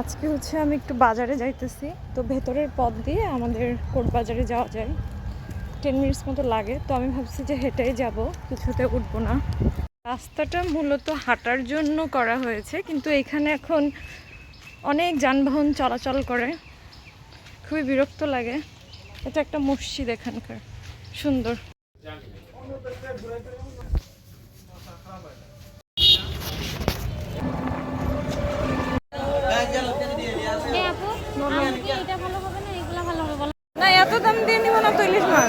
আজকে হচ্ছে আমি একটু বাজারে যাইতেছি, তো ভেতরের পথ দিয়ে আমাদের কোর্ট বাজারে যাওয়া যায়। 10 মিনিটস মতো লাগে, তো আমি ভাবছি যে হেঁটেই যাব, কিছুতে উঠবো না। রাস্তাটা মূলত হাঁটার জন্য করা হয়েছে, কিন্তু এখানে এখন অনেক যানবাহন চলাচল করে, খুবই বিরক্ত লাগে। এটা একটা মসজিদ এখানকার, সুন্দর। না, এত দাম দিয়ে নিব না তো ইলিশ মাছ।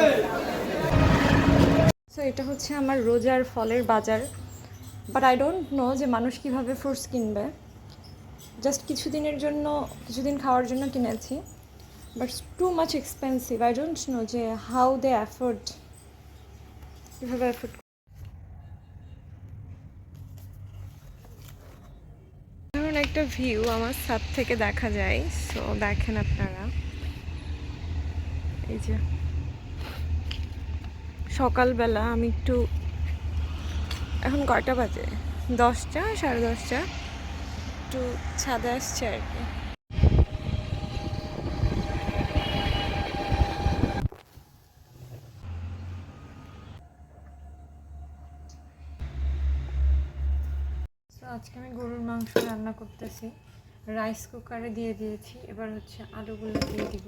সো এটা হচ্ছে আমার রোজার ফলের বাজার, বাট আই ডোন্ট নো যে মানুষ কীভাবে ফ্রুটস কিনবে। জাস্ট কিছুদিন খাওয়ার জন্য কিনেছি, but too much expensive. I don't know যে হাউ দে অ্যাফোর্ড, কীভাবে অ্যাফোর্ড। ধরুন একটা ভিউ আমার ছাদ থেকে দেখা যায়, সো দেখেন আপনারা, এই যে সকালবেলা আমি একটু, এখন কয়টা বাজে, 10টা 10:30, একটু ছাদে আসছে আর কি। তো আজকে আমি গরুর মাংস রান্না করতেছি, রাইস কুকারে দিয়ে দিয়েছি, এবার হচ্ছে আলুগুলো দিয়ে দিব।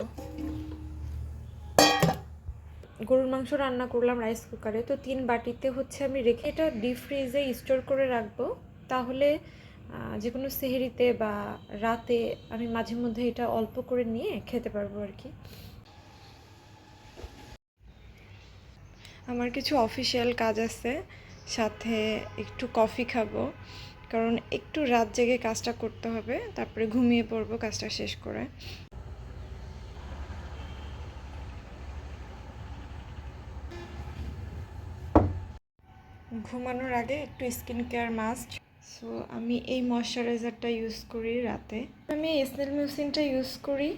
গরুর মাংস রান্না করলাম রাইস কুকারে, তো 3 বাটিতে হচ্ছে আমি রেখে এটা ডিপ ফ্রিজে স্টোর করে রাখবো, তাহলে যে কোনো সেহরিতে বা রাতে আমি মাঝে মধ্যে এটা অল্প করে নিয়ে খেতে পারবো আর কি। আমার কিছু অফিসিয়াল কাজ আছে, সাথে একটু কফি খাবো, কারণ একটু রাত জেগে কাজটা করতে হবে, তারপরে ঘুমিয়ে পড়বো কাজটা শেষ করে। ঘুমানোর আগে একটু স্কিন কেয়ার মাস্ট। সো আমি এই ময়শ্চারাইজারটা ইউজ করি রাতে। আমি স্নেল মিউসিনটা ইউজ করি,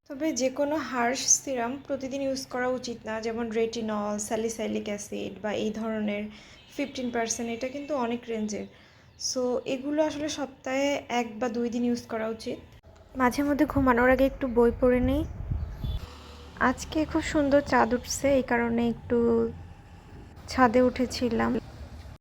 তবে যে কোনো হার্শ সিরাম প্রতিদিন ইউজ করা উচিত না, যেমন রেটিনল, স্যালিসাইলিক অ্যাসিড বা এই ধরনের 15%, এটা কিন্তু অনেক রেঞ্জের। সো এগুলো আসলে সপ্তাহে 1 বা 2 দিন ইউজ করা উচিত। মাঝে মধ্যে ঘুমানোর আগে একটু বই পড়ে নিই। আজকে খুব সুন্দর চাঁদ উঠছে, এই কারণে একটু ছাদে উঠেছিলাম।